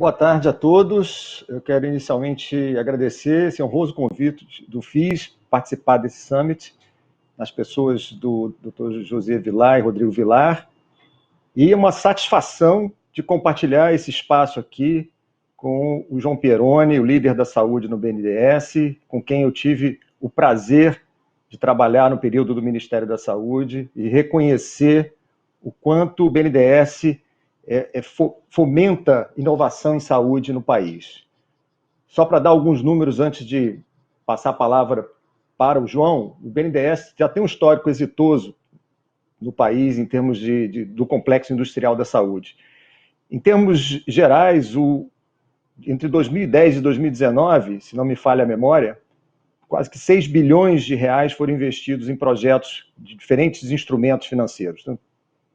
Boa tarde a todos. Eu quero inicialmente agradecer esse honroso convite do FIS participar desse summit, nas pessoas do Dr. José Vilar e Rodrigo Vilar, e é uma satisfação de compartilhar esse espaço aqui com o João Pieroni, o líder da saúde no BNDES, com quem eu tive o prazer de trabalhar no período do Ministério da Saúde e reconhecer o quanto o BNDES fomenta inovação em saúde no país. Só para dar alguns números antes de passar a palavra para o João, o BNDES já tem um histórico exitoso no país em termos do complexo industrial da saúde. Em termos gerais, entre 2010 e 2019, se não me falha a memória, quase que 6 bilhões de reais foram investidos em projetos de diferentes instrumentos financeiros,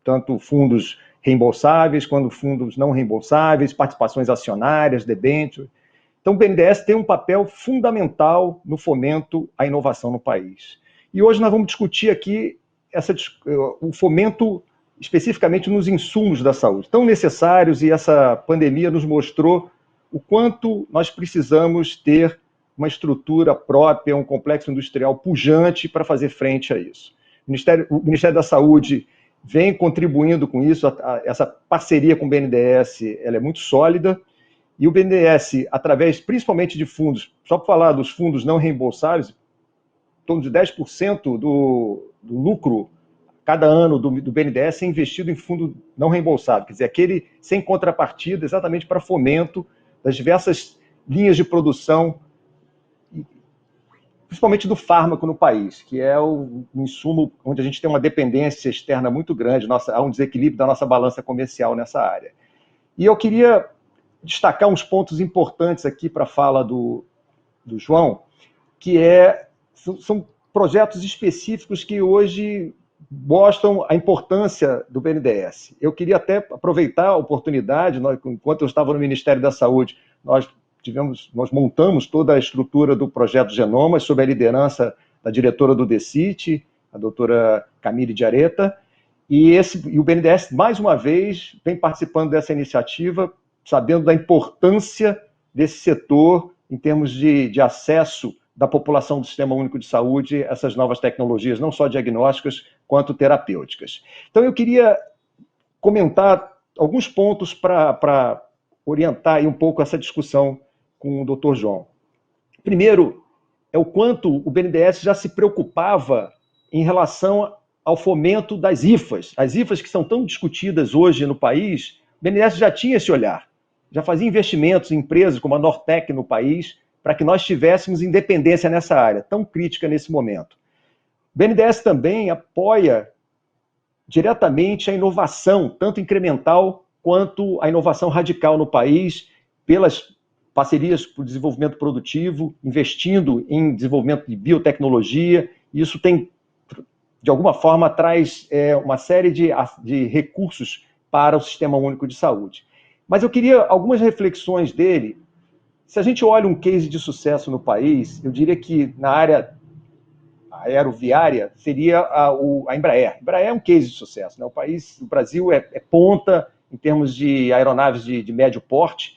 tanto fundos reembolsáveis, quanto fundos não reembolsáveis, participações acionárias, debêntures. Então, o BNDES tem um papel fundamental no fomento à inovação no país. E hoje nós vamos discutir aqui o fomento especificamente nos insumos da saúde, tão necessários, e essa pandemia nos mostrou o quanto nós precisamos ter uma estrutura própria, um complexo industrial pujante para fazer frente a isso. O Ministério da Saúde vem contribuindo com isso, essa parceria com o BNDES ela é muito sólida, e o BNDES, através principalmente de fundos, só para falar dos fundos não reembolsáveis, em torno de 10% do lucro cada ano do BNDES é investido em fundo não reembolsável, quer dizer, aquele sem contrapartida, exatamente para fomento das diversas linhas de produção, principalmente do fármaco no país, que é um insumo onde a gente tem uma dependência externa muito grande, há um desequilíbrio da nossa balança comercial nessa área. E eu queria destacar uns pontos importantes aqui para a fala do João, que são projetos específicos que hoje mostram a importância do BNDES. Eu queria até aproveitar a oportunidade, enquanto eu estava no Ministério da Saúde, nós montamos toda a estrutura do projeto Genomas, sob a liderança da diretora do DECIT, a doutora Camille de Areta, e o BNDES, mais uma vez, vem participando dessa iniciativa, sabendo da importância desse setor em termos de acesso da população do Sistema Único de Saúde a essas novas tecnologias, não só diagnósticas, quanto terapêuticas. Então, eu queria comentar alguns pontos para orientar aí um pouco essa discussão com o Dr. João. Primeiro, é o quanto o BNDES já se preocupava em relação ao fomento das IFAs. As IFAs que são tão discutidas hoje no país, o BNDES já tinha esse olhar, já fazia investimentos em empresas como a Nortec no país, para que nós tivéssemos independência nessa área, tão crítica nesse momento. O BNDES também apoia diretamente a inovação, tanto incremental quanto a inovação radical no país, pelas parcerias para o desenvolvimento produtivo, investindo em desenvolvimento de biotecnologia. Isso tem, de alguma forma, traz uma série de recursos para o Sistema Único de Saúde. Mas eu queria algumas reflexões dele. Se a gente olha um case de sucesso no país, eu diria que na área aeroviária seria a Embraer. A Embraer é um case de sucesso, né? O Brasil é ponta em termos de aeronaves de médio porte,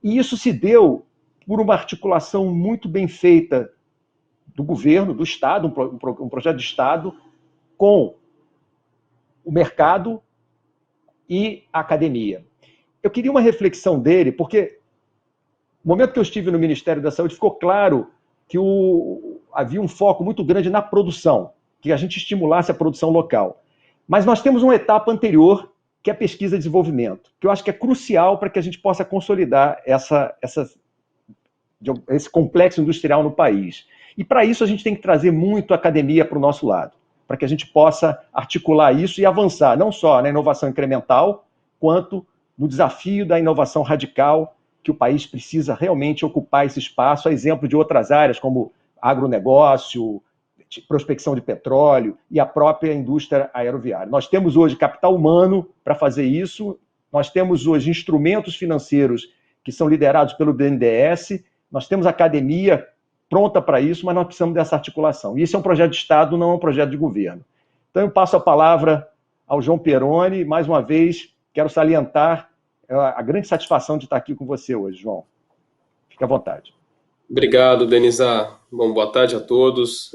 e isso se deu por uma articulação muito bem feita do governo, do Estado, um projeto de Estado, com o mercado e a academia. Eu queria uma reflexão dele, porque no momento que eu estive no Ministério da Saúde, ficou claro que havia um foco muito grande na produção, que a gente estimulasse a produção local. Mas nós temos uma etapa anterior, que é a pesquisa e desenvolvimento, que eu acho que é crucial para que a gente possa consolidar esse complexo industrial no país. E para isso a gente tem que trazer muito a academia para o nosso lado, para que a gente possa articular isso e avançar, não só na inovação incremental, quanto no desafio da inovação radical, que o país precisa realmente ocupar esse espaço, a exemplo de outras áreas, como agronegócio, prospecção de petróleo e a própria indústria aeroviária. Nós temos hoje capital humano para fazer isso, nós temos hoje instrumentos financeiros que são liderados pelo BNDES, nós temos academia pronta para isso, mas nós precisamos dessa articulação. E isso é um projeto de Estado, não é um projeto de governo. Então eu passo a palavra ao João Pieroni, mais uma vez, quero salientar É a grande satisfação de estar aqui com você hoje, João. Fique à vontade. Obrigado, Denisa. Bom, boa tarde a todos.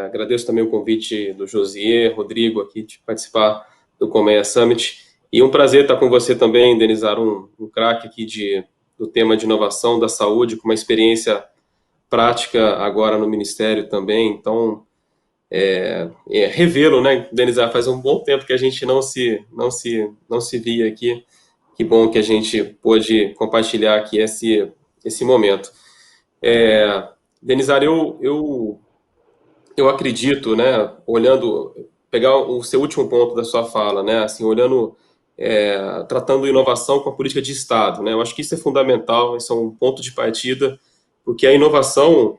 Agradeço também o convite do Josier, Rodrigo, aqui de participar do Colmeia Summit. E um prazer estar com você também, Denizar, um craque aqui do tema de inovação da saúde, com uma experiência prática agora no Ministério também. Então, revê-lo, né, Denizar? Faz um bom tempo que a gente não se via aqui. Que bom que a gente pôde compartilhar aqui esse momento. Denizar, eu acredito, né, pegar o seu último ponto da sua fala, né, assim, tratando inovação com a política de Estado, né, eu acho que isso é fundamental, isso é um ponto de partida, porque a inovação,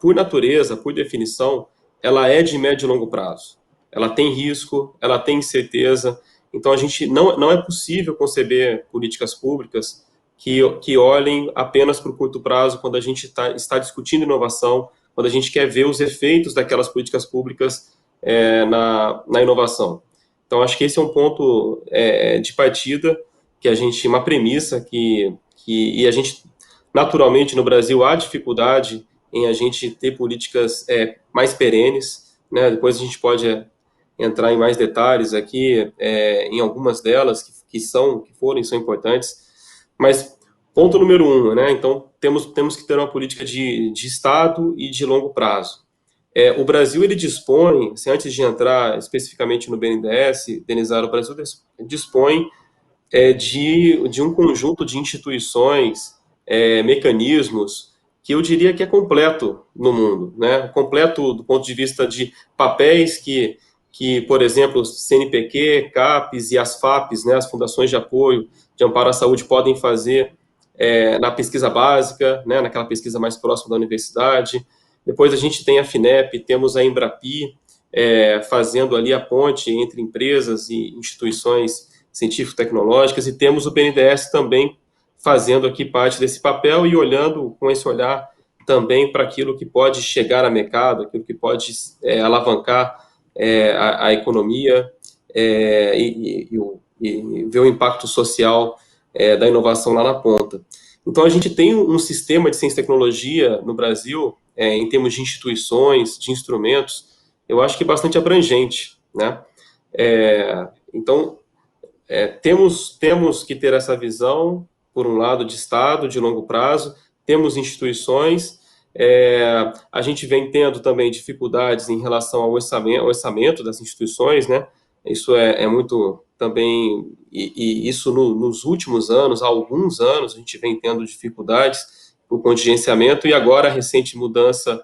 por natureza, por definição, ela é de médio e longo prazo. Ela tem risco, ela tem incerteza, então a gente não é possível conceber políticas públicas que olhem apenas para o curto prazo quando a gente está discutindo inovação, quando a gente quer ver os efeitos daquelas políticas públicas na inovação. Então, acho que esse é um ponto de partida, uma premissa e a gente, naturalmente, no Brasil, há dificuldade em a gente ter políticas mais perenes, né? Depois a gente pode entrar em mais detalhes aqui, em algumas delas que são importantes. Mas, ponto número 1, né? Então, temos que ter uma política de Estado e de longo prazo. O Brasil, ele dispõe, assim, antes de entrar especificamente no BNDES, Denizar, o Brasil dispõe de um conjunto de instituições, mecanismos, que eu diria que é completo no mundo, né? Completo do ponto de vista de papéis que, por exemplo, CNPq, CAPES e as FAPES, né, as fundações de apoio de amparo à saúde, podem fazer na pesquisa básica, né, naquela pesquisa mais próxima da universidade. Depois a gente tem a FINEP, temos a Embrapi, fazendo ali a ponte entre empresas e instituições científico-tecnológicas, e temos o BNDES também fazendo aqui parte desse papel e olhando com esse olhar também para aquilo que pode chegar a mercado, aquilo que pode alavancar a economia e ver o impacto social da inovação lá na ponta. Então, a gente tem um sistema de ciência e tecnologia no Brasil, em termos de instituições, de instrumentos, eu acho que bastante abrangente, né? Então, temos que ter essa visão, por um lado, de Estado, de longo prazo, temos instituições, a gente vem tendo também dificuldades em relação ao orçamento das instituições, né? Isso é muito também, e isso nos últimos anos, há alguns anos, a gente vem tendo dificuldades por contingenciamento, e agora a recente mudança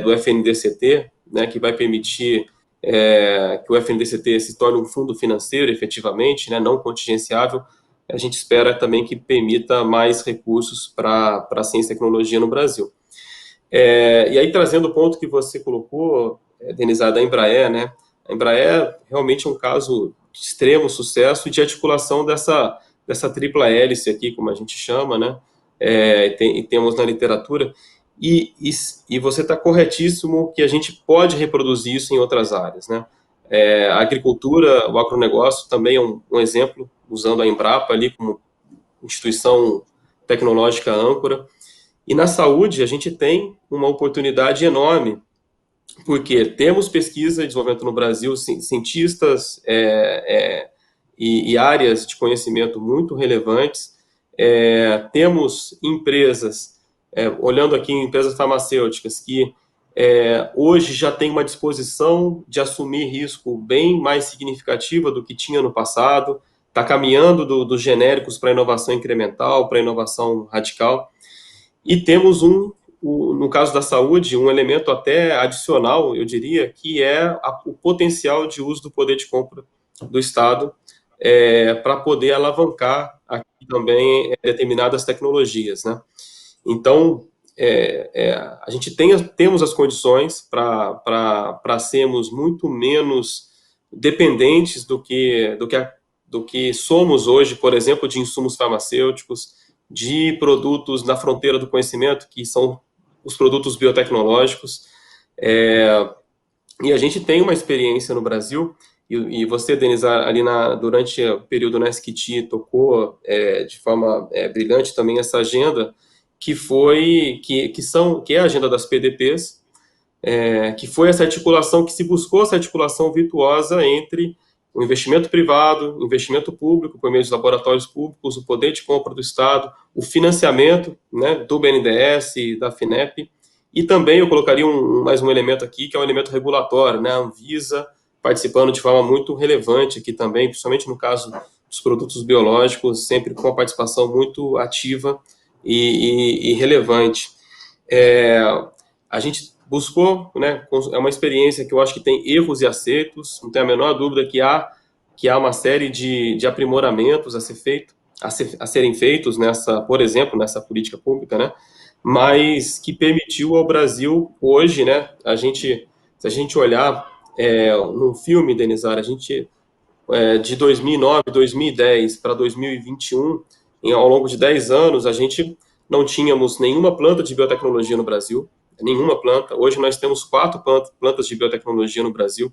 do FNDCT, né, que vai permitir que o FNDCT se torne um fundo financeiro, efetivamente, né, não contingenciável. A gente espera também que permita mais recursos para a ciência e tecnologia no Brasil. E aí, trazendo o ponto que você colocou, Denizar, da Embraer, né? A Embraer realmente é um caso de extremo sucesso e de articulação dessa tripla hélice aqui, como a gente chama, né? E temos na literatura. E você está corretíssimo que a gente pode reproduzir isso em outras áreas, né? A agricultura, o agronegócio também é um exemplo, usando a Embrapa ali como instituição tecnológica âncora. E na saúde, a gente tem uma oportunidade enorme, porque temos pesquisa e desenvolvimento no Brasil, cientistas e áreas de conhecimento muito relevantes, temos empresas, olhando aqui em empresas farmacêuticas, que hoje já tem uma disposição de assumir risco bem mais significativa do que tinha no passado, está caminhando dos genéricos para inovação incremental, para inovação radical. E temos no caso da saúde, um elemento até adicional, eu diria, que é o potencial de uso do poder de compra do Estado para poder alavancar aqui também determinadas tecnologias, né? Então, a gente temos as condições para sermos muito menos dependentes do que somos hoje, por exemplo, de insumos farmacêuticos, de produtos na fronteira do conhecimento, que são os produtos biotecnológicos. E a gente tem uma experiência no Brasil e você, Denise, ali durante o período na SQT, tocou de forma brilhante também essa agenda, que é a agenda das PDPs, que foi essa articulação, que se buscou essa articulação virtuosa entre o investimento privado, o investimento público, por meio dos laboratórios públicos, o poder de compra do Estado, o financiamento, né, do BNDES, da FINEP, e também eu colocaria mais um elemento aqui, que é o elemento regulatório, né, a Anvisa participando de forma muito relevante aqui também, principalmente no caso dos produtos biológicos, sempre com uma participação muito ativa e relevante. A gente buscou, né, é uma experiência que eu acho que tem erros e acertos, não tem a menor dúvida que há uma série de aprimoramentos a serem feitos por exemplo, nessa política pública, né, mas que permitiu ao Brasil hoje, né, se a gente olhar num filme, Denizar, a gente de 2009, 2010 para 2021, ao longo de 10 anos, a gente não tínhamos nenhuma planta de biotecnologia no Brasil, nenhuma planta. Hoje nós temos 4 plantas de biotecnologia no Brasil,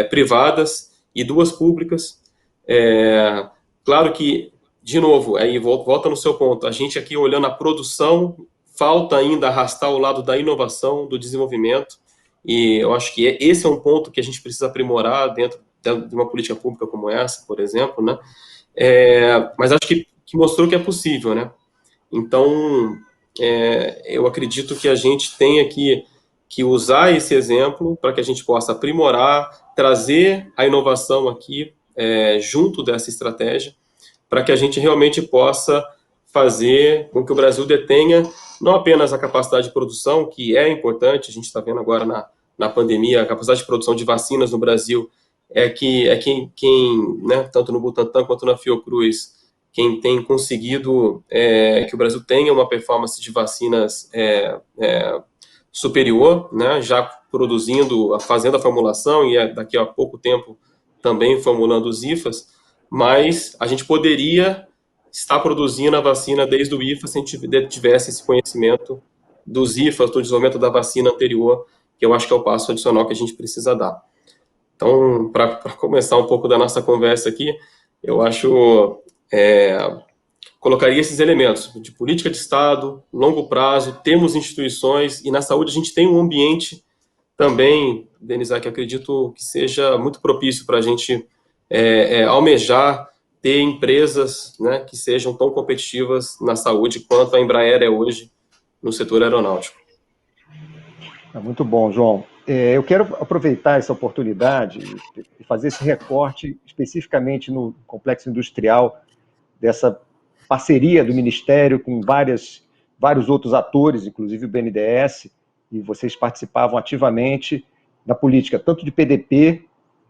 privadas e 2 públicas. Claro que, de novo, aí volta no seu ponto, a gente aqui olhando a produção, falta ainda arrastar o lado da inovação, do desenvolvimento, e eu acho que esse é um ponto que a gente precisa aprimorar dentro de uma política pública como essa, por exemplo, né? Mas acho que mostrou que é possível, né? Então, eu acredito que a gente tem que usar esse exemplo para que a gente possa aprimorar, trazer a inovação aqui junto dessa estratégia, para que a gente realmente possa fazer com que o Brasil detenha não apenas a capacidade de produção, que é importante, a gente está vendo agora na pandemia, a capacidade de produção de vacinas no Brasil quem né, tanto no Butantan quanto na Fiocruz, quem tem conseguido que o Brasil tenha uma performance de vacinas superior, né, já produzindo, fazendo a formulação e daqui a pouco tempo também formulando os IFAs, mas a gente poderia estar produzindo a vacina desde o IFA se a gente tivesse esse conhecimento dos IFAs, do desenvolvimento da vacina anterior, que eu acho que é o passo adicional que a gente precisa dar. Então, para começar um pouco da nossa conversa aqui, eu acho colocaria esses elementos de política de Estado, longo prazo, temos instituições, e na saúde a gente tem um ambiente também, Denise, que acredito que seja muito propício para a gente almejar ter empresas, né, que sejam tão competitivas na saúde quanto a Embraer é hoje no setor aeronáutico. Muito bom, João. Eu quero aproveitar essa oportunidade e fazer esse recorte especificamente no complexo industrial, dessa parceria do Ministério com vários outros atores, inclusive o BNDES, e vocês participavam ativamente da política, tanto de PDP,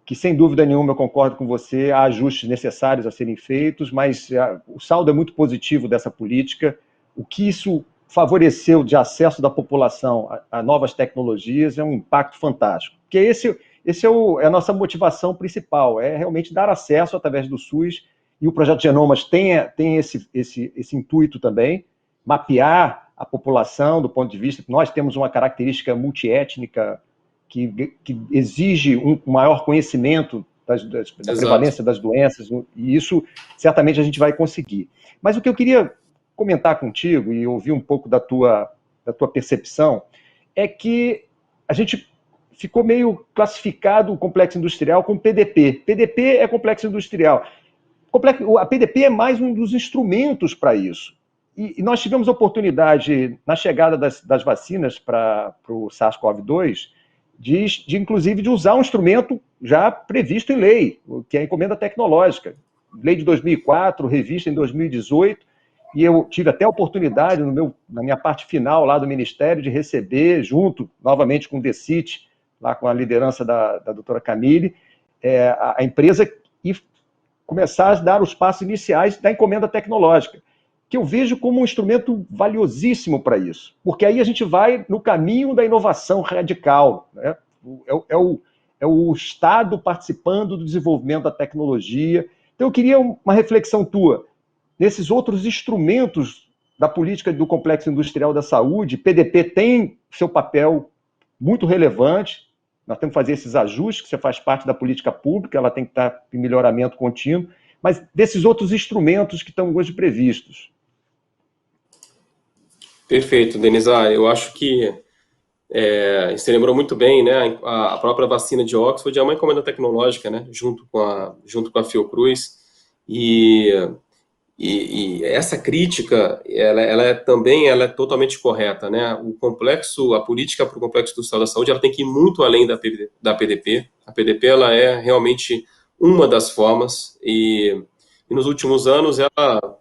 que sem dúvida nenhuma eu concordo com você, há ajustes necessários a serem feitos, mas o saldo é muito positivo dessa política. O que isso favoreceu de acesso da população a novas tecnologias é um impacto fantástico. Porque esse é a nossa motivação principal, é realmente dar acesso através do SUS, e o Projeto Genomas tem esse intuito também, mapear a população do ponto de vista que nós temos uma característica multiétnica que exige um maior conhecimento da prevalência das doenças, e isso certamente a gente vai conseguir. Mas o que eu queria comentar contigo e ouvir um pouco da tua percepção é que a gente ficou meio classificado o complexo industrial como PDP. PDP é complexo industrial. A PDP é mais um dos instrumentos para isso. E nós tivemos a oportunidade, na chegada das vacinas para o SARS-CoV-2, inclusive de usar um instrumento já previsto em lei, que é a encomenda tecnológica. Lei de 2004, revista em 2018, e eu tive até a oportunidade, na minha parte final lá do Ministério, de receber, junto, novamente, com o DECIT, lá com a liderança da doutora Camille, a empresa, e começar a dar os passos iniciais da encomenda tecnológica, que eu vejo como um instrumento valiosíssimo para isso, porque aí a gente vai no caminho da inovação radical, né? É o Estado participando do desenvolvimento da tecnologia. Então eu queria uma reflexão tua, nesses outros instrumentos da política do complexo industrial da saúde. PDP tem seu papel muito relevante, nós temos que fazer esses ajustes, que você faz parte da política pública, ela tem que estar em melhoramento contínuo, mas desses outros instrumentos que estão hoje previstos. Perfeito, Denisa. Eu acho que você lembrou muito bem, né? A própria vacina de Oxford é uma encomenda tecnológica, né? Junto com a Fiocruz. E essa crítica, ela é totalmente correta, né? A política para o complexo industrial da saúde, ela tem que ir muito além da PDP. A PDP, ela é realmente uma das formas, e nos últimos anos,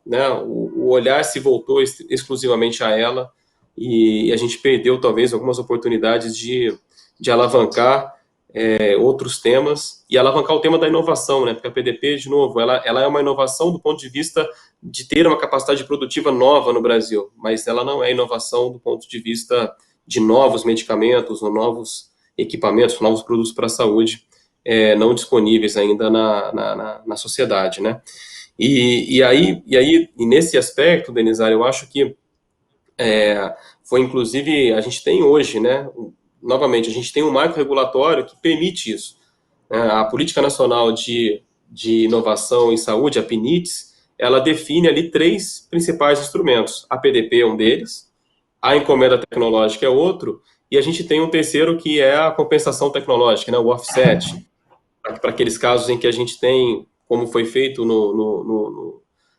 né, o olhar se voltou exclusivamente a ela, e a gente perdeu, talvez, algumas oportunidades de alavancar outros temas, e alavancar o tema da inovação, né? Porque a PDP, de novo, ela é uma inovação do ponto de vista de ter uma capacidade produtiva nova no Brasil, mas ela não é inovação do ponto de vista de novos medicamentos, ou novos equipamentos, novos produtos para a saúde, não disponíveis ainda na sociedade, né? E nesse aspecto, Denizar, eu acho que foi, inclusive, a gente tem hoje, né, novamente, a gente tem um marco regulatório que permite isso. A Política Nacional de Inovação em Saúde, a PNITS, ela define ali 3 principais instrumentos. A PDP é um deles, a encomenda tecnológica é outro, e a gente tem um terceiro que é a compensação tecnológica, né, o offset, para aqueles casos em que a gente tem, como foi feito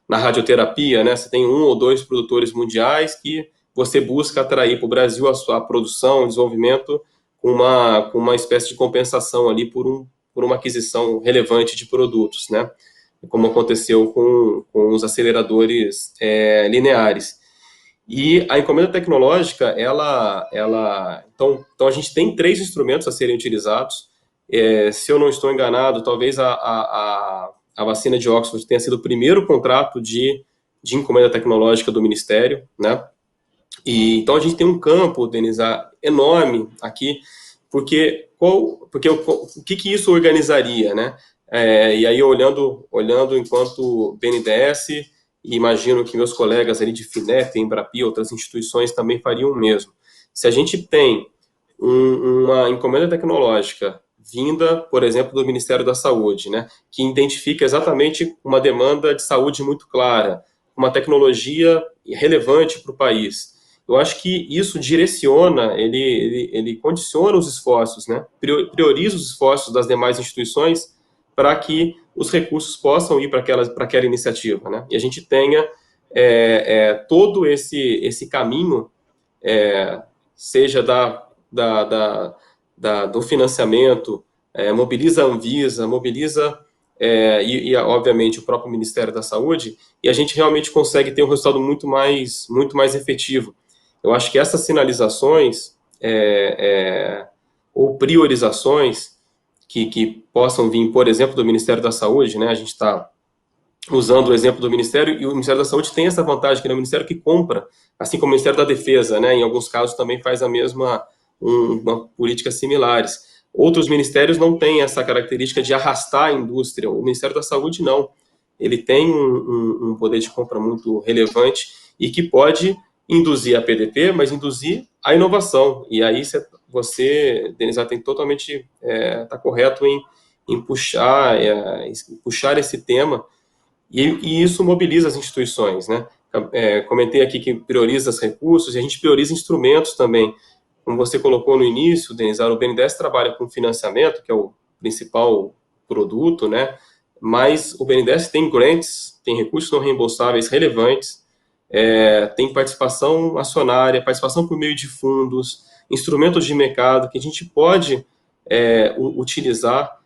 na radioterapia, né, você tem 1 ou 2 produtores mundiais que você busca atrair para o Brasil a sua produção, desenvolvimento, com uma espécie de compensação ali por uma aquisição relevante de produtos, né? Como aconteceu com os aceleradores lineares. E a encomenda tecnológica, então a gente tem 3 instrumentos a serem utilizados. Se eu não estou enganado, talvez a vacina de Oxford tenha sido o primeiro contrato de encomenda tecnológica do Ministério, né? E então a gente tem um campo, Denisa, enorme aqui, porque o que isso organizaria, né? E aí olhando enquanto BNDES, e imagino que meus colegas ali de FINEP, Embrapi, outras instituições também fariam o mesmo. Se a gente tem uma encomenda tecnológica vinda, por exemplo, do Ministério da Saúde, né, que identifica exatamente uma demanda de saúde muito clara, uma tecnologia relevante para o país, eu acho que isso direciona, ele condiciona os esforços, né? Prioriza os esforços das demais instituições para que os recursos possam ir para aquela iniciativa, né? E a gente tenha todo esse caminho, seja do financiamento, mobiliza a Anvisa, mobiliza obviamente o próprio Ministério da Saúde, e a gente realmente consegue ter um resultado muito mais efetivo. Eu acho que essas sinalizações ou priorizações que possam vir, por exemplo, do Ministério da Saúde, né? A gente está usando o exemplo do Ministério, e o Ministério da Saúde tem essa vantagem, que é o Ministério que compra, assim como o Ministério da Defesa, né? Em alguns casos também faz uma políticas similares. Outros ministérios não têm essa característica de arrastar a indústria. O Ministério da Saúde não. Ele tem um poder de compra muito relevante e que pode induzir a PDP, mas induzir a inovação. E aí você, Denisa, tem totalmente tá correto em puxar esse tema, e isso mobiliza as instituições, né? Comentei aqui que prioriza os recursos, e a gente prioriza instrumentos também. Como você colocou no início, Denisa, o BNDES trabalha com financiamento, que é o principal produto, né? Mas o BNDES tem grants, tem recursos não reembolsáveis relevantes, tem participação acionária, participação por meio de fundos, instrumentos de mercado que a gente pode utilizar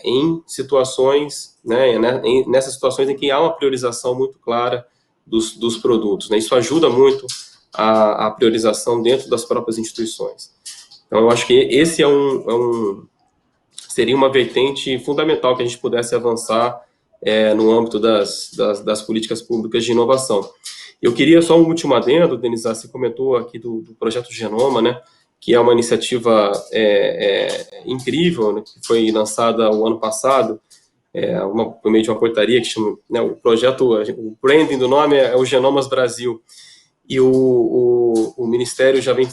em situações, né, nessas situações em que há uma priorização muito clara dos produtos, né? Isso ajuda muito a priorização dentro das próprias instituições. Então, eu acho que esse seria uma vertente fundamental que a gente pudesse avançar no âmbito das políticas públicas de inovação. Eu queria só um último adendo, Denisa, você comentou aqui do projeto Genoma, né, que é uma iniciativa incrível, né, que foi lançada o ano passado, por meio de uma portaria que chama, né, o branding do nome é o Genomas Brasil, e o Ministério já vem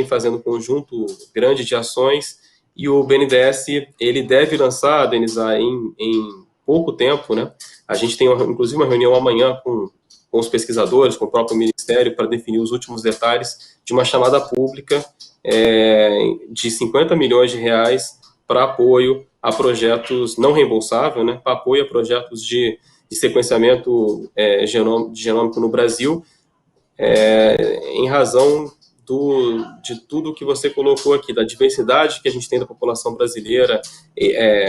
fazendo um conjunto grande de ações, e o BNDES, ele deve lançar, Denisa, em pouco tempo, né? A gente tem, inclusive, uma reunião amanhã com os pesquisadores, com o próprio Ministério, para definir os últimos detalhes de uma chamada pública de 50 milhões de reais para apoio a projetos não reembolsáveis, né? Para apoio a projetos de sequenciamento genômico no Brasil, em razão de tudo que você colocou aqui, da diversidade que a gente tem da população brasileira.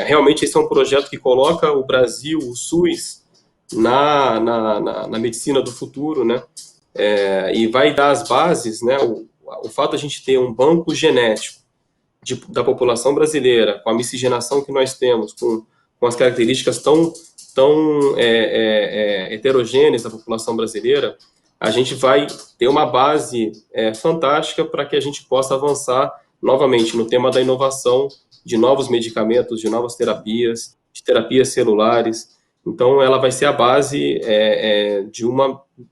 Realmente esse é um projeto que coloca o Brasil, o SUS, na medicina do futuro, né? E vai dar as bases, né? O fato de a gente ter um banco genético da população brasileira, com a miscigenação que nós temos, com as características tão heterogêneas da população brasileira, a gente vai ter uma base fantástica para que a gente possa avançar novamente no tema da inovação, de novos medicamentos, de novas terapias, de terapias celulares. Então, ela vai ser a base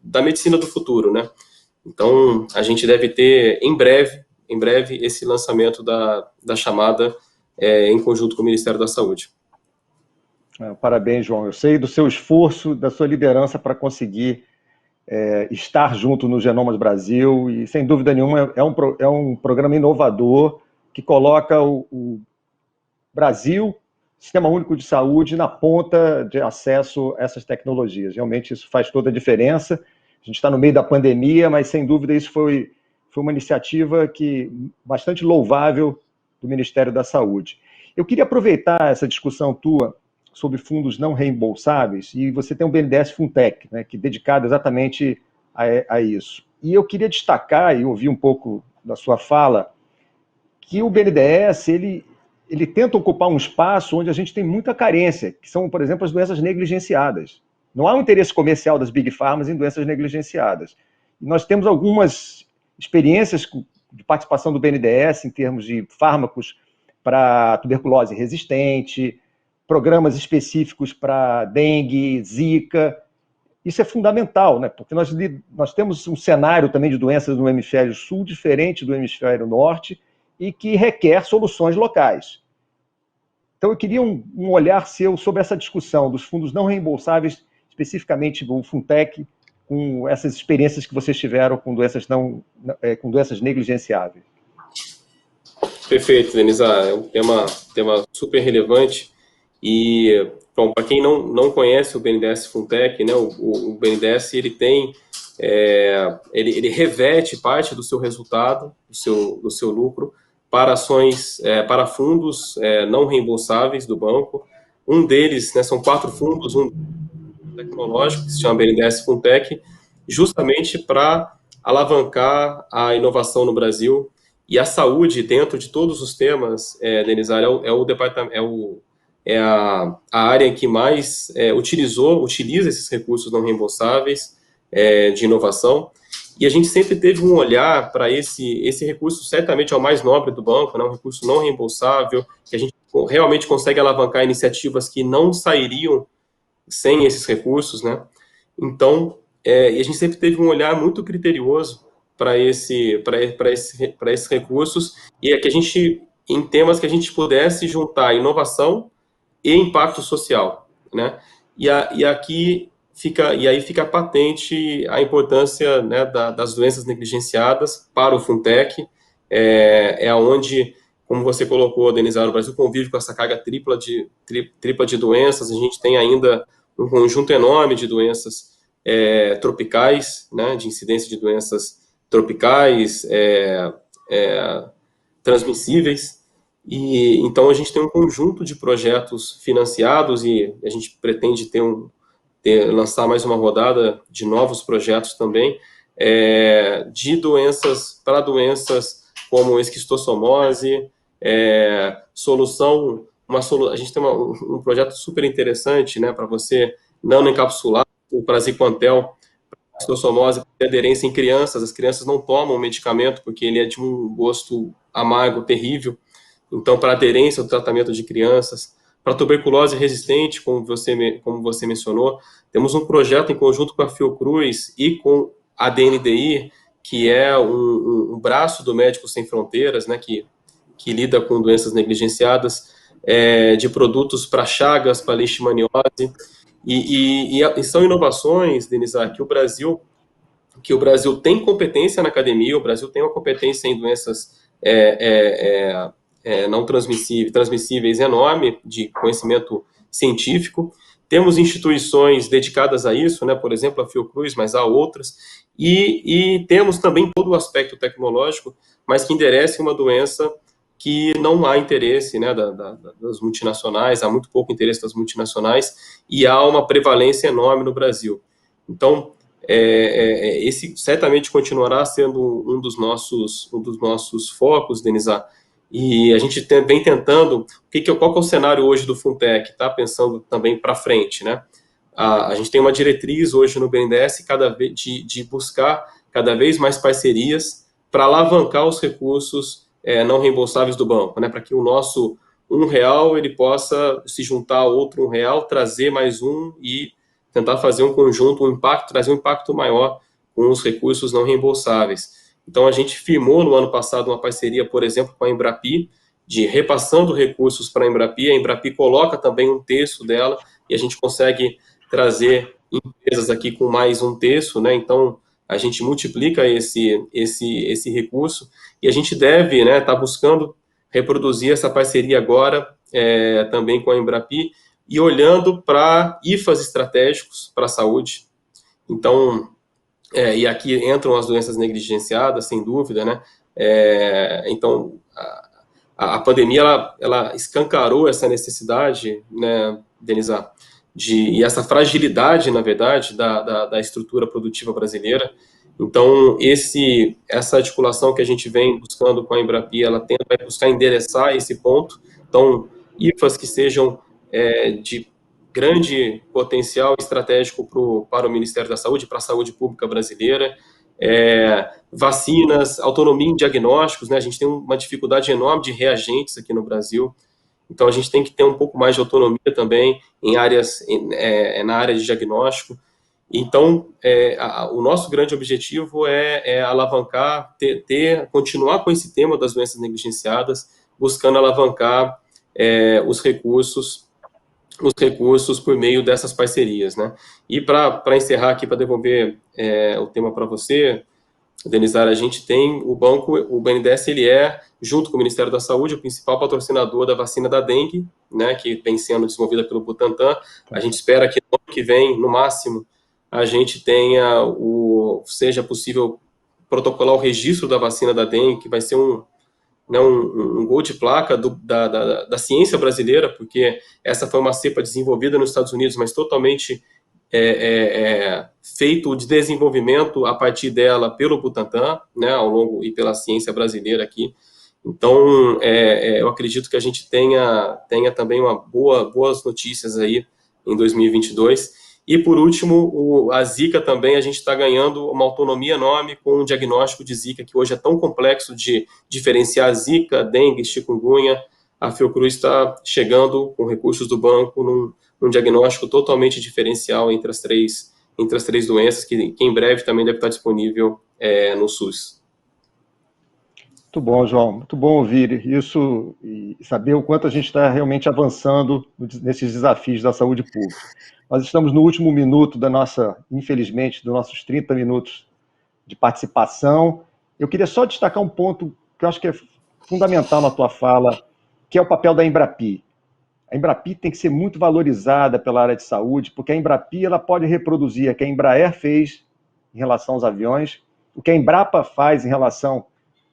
da medicina do futuro, né? Então, a gente deve ter, em breve, esse lançamento da chamada em conjunto com o Ministério da Saúde. Parabéns, João. Eu sei do seu esforço, da sua liderança para conseguir estar junto no Genomas Brasil, e sem dúvida nenhuma é um programa inovador que coloca o Brasil, Sistema Único de Saúde, na ponta de acesso a essas tecnologias. Realmente isso faz toda a diferença. A gente está no meio da pandemia, mas sem dúvida isso foi uma iniciativa bastante louvável do Ministério da Saúde. Eu queria aproveitar essa discussão tua sobre fundos não reembolsáveis, e você tem o BNDES Funtech, né, que é dedicado exatamente a isso. E eu queria destacar, e ouvir um pouco da sua fala, que o BNDES, ele tenta ocupar um espaço onde a gente tem muita carência, que são, por exemplo, as doenças negligenciadas. Não há um interesse comercial das Big Pharmas em doenças negligenciadas. E nós temos algumas experiências de participação do BNDES em termos de fármacos para tuberculose resistente, programas específicos para dengue, zika. Isso é fundamental, né? Porque nós temos um cenário também de doenças no hemisfério sul diferente do hemisfério norte e que requer soluções locais. Então, eu queria um olhar seu sobre essa discussão dos fundos não reembolsáveis, especificamente o Funtech, com essas experiências que vocês tiveram com doenças negligenciáveis. Perfeito, Denisa. É um tema super relevante. E, para quem não conhece o BNDES Funtech, né, o BNDES ele reverte parte do seu resultado, do seu lucro, para ações, para fundos não reembolsáveis do banco. Um deles, né, são 4 fundos, um tecnológico, que se chama BNDES Funtech, justamente para alavancar a inovação no Brasil e a saúde dentro de todos os temas. Denisa, é a área que mais utiliza esses recursos não reembolsáveis de inovação, e a gente sempre teve um olhar para esse recurso, certamente é o mais nobre do banco, né, um recurso não reembolsável, que a gente realmente consegue alavancar iniciativas que não sairiam sem esses recursos, né? Então, e a gente sempre teve um olhar muito criterioso para esses recursos, e que a gente, em temas que a gente pudesse juntar inovação e impacto social, né? E aí fica patente a importância, né, das doenças negligenciadas para o Funtech, onde, como você colocou, Denisa, o Brasil convive com essa carga tripla de doenças. A gente tem ainda um conjunto enorme de doenças tropicais, né, de incidência de doenças tropicais, transmissíveis. E então a gente tem um conjunto de projetos financiados, e a gente pretende lançar mais uma rodada de novos projetos também, de doenças como esquistossomose, a gente tem um projeto super interessante, né, para você nanoencapsular o praziquantel, esquistossomose, aderência em crianças. As crianças não tomam o medicamento porque ele é de um gosto amargo, terrível. Então, para aderência ao tratamento de crianças, para tuberculose resistente, como você mencionou, temos um projeto em conjunto com a Fiocruz e com a DNDi, que é um braço do Médicos Sem Fronteiras, né, que que lida com doenças negligenciadas, de produtos para chagas, para leishmaniose, e são inovações, Denisa, que o Brasil tem competência na academia, o Brasil tem uma competência em doenças não transmissíveis enorme, de conhecimento científico. Temos instituições dedicadas a isso, né, por exemplo, a Fiocruz, mas há outras, e temos também todo o aspecto tecnológico, mas que enderece uma doença que não há interesse, né, das multinacionais, há muito pouco interesse das multinacionais, e há uma prevalência enorme no Brasil. Então, esse certamente continuará sendo um dos nossos focos, Denisa, e a gente vem tentando, qual que é o cenário hoje do Funtech, tá? Pensando também para frente, né? A gente tem uma diretriz hoje no BNDES de buscar cada vez mais parcerias para alavancar os recursos não reembolsáveis do banco, né? Para que o nosso R$1 ele possa se juntar a outro R$1, trazer mais um e tentar fazer um conjunto, trazer um impacto maior com os recursos não reembolsáveis. Então, a gente firmou no ano passado uma parceria, por exemplo, com a Embrapi, de repassando recursos para a Embrapi coloca também um terço dela, e a gente consegue trazer empresas aqui com mais um terço, né? Então, a gente multiplica esse recurso, e a gente deve, né, estar buscando reproduzir essa parceria agora, também com a Embrapi, e olhando para IFAs estratégicos para a saúde. Então, e aqui entram as doenças negligenciadas, sem dúvida, né? Então, a pandemia, ela escancarou essa necessidade, né, Denisa, e essa fragilidade, na verdade, da estrutura produtiva brasileira. Então, essa articulação que a gente vem buscando com a Embrapi, ela vai buscar endereçar esse ponto. Então, IFAs que sejam de grande potencial estratégico para o Ministério da Saúde, para a saúde pública brasileira, vacinas, autonomia em diagnósticos, né? A gente tem uma dificuldade enorme de reagentes aqui no Brasil, então a gente tem que ter um pouco mais de autonomia também em áreas, na área de diagnóstico. Então, o nosso grande objetivo é alavancar, continuar com esse tema das doenças negligenciadas, buscando alavancar os recursos por meio dessas parcerias, né? E para encerrar aqui, para devolver o tema para você, Denizar, a gente tem o BNDES, ele junto com o Ministério da Saúde, o principal patrocinador da vacina da dengue, né, que vem sendo desenvolvida pelo Butantan. A gente espera que no ano que vem, no máximo, a gente seja possível protocolar o registro da vacina da dengue, que vai ser um gol de placa da ciência brasileira, porque essa foi uma cepa desenvolvida nos Estados Unidos, mas totalmente feito de desenvolvimento a partir dela pelo Butantan, né, ao longo e pela ciência brasileira aqui. Então, eu acredito que a gente tenha também boas notícias aí em 2022. E, por último, a Zika também, a gente está ganhando uma autonomia enorme com o diagnóstico de Zika, que hoje é tão complexo de diferenciar Zika, dengue, chikungunya. A Fiocruz está chegando com recursos do banco num diagnóstico totalmente diferencial entre as três doenças, que em breve também deve estar disponível no SUS. Muito bom, João. Muito bom ouvir isso e saber o quanto a gente está realmente avançando nesses desafios da saúde pública. Nós estamos no último minuto infelizmente, dos nossos 30 minutos de participação. Eu queria só destacar um ponto que eu acho que é fundamental na tua fala, que é o papel da Embrapi. A Embrapi tem que ser muito valorizada pela área de saúde, porque a Embrapi ela pode reproduzir o que a Embraer fez em relação aos aviões, o que a Embrapa faz em relação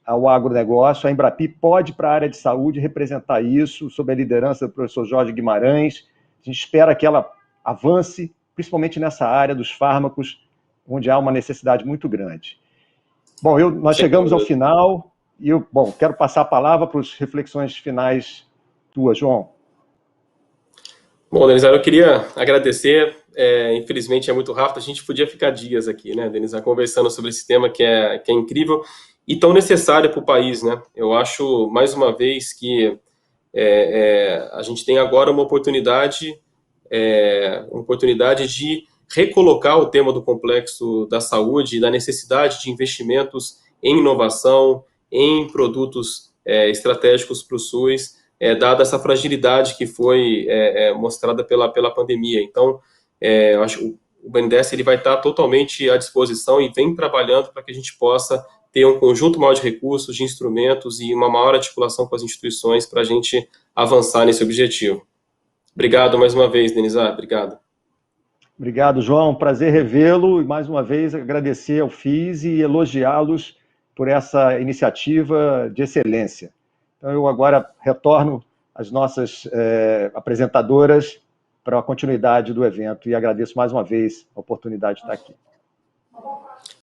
ao agronegócio. A Embrapi pode, para a área de saúde, representar isso, sob a liderança do professor Jorge Guimarães. A gente espera que ela avance, principalmente nessa área dos fármacos, onde há uma necessidade muito grande. Bom, nós chegamos ao final, e eu quero passar a palavra para as reflexões finais tuas, João. Bom, Denizar, eu queria agradecer, infelizmente é muito rápido, a gente podia ficar dias aqui, né, Denizar, conversando sobre esse tema que é incrível e tão necessário para o país, né? Eu acho, mais uma vez, que a gente tem agora uma oportunidade de recolocar o tema do complexo da saúde e da necessidade de investimentos em inovação, em produtos estratégicos para o SUS, dada essa fragilidade que foi mostrada pela pandemia. Então, eu acho que o BNDES ele vai estar totalmente à disposição e vem trabalhando para que a gente possa ter um conjunto maior de recursos, de instrumentos e uma maior articulação com as instituições para a gente avançar nesse objetivo. Obrigado mais uma vez, Denizar. Obrigado. Obrigado, João. Prazer revê-lo e, mais uma vez, agradecer ao FIS e elogiá-los por essa iniciativa de excelência. Então, eu agora retorno às nossas apresentadoras para a continuidade do evento e agradeço mais uma vez a oportunidade de estar aqui.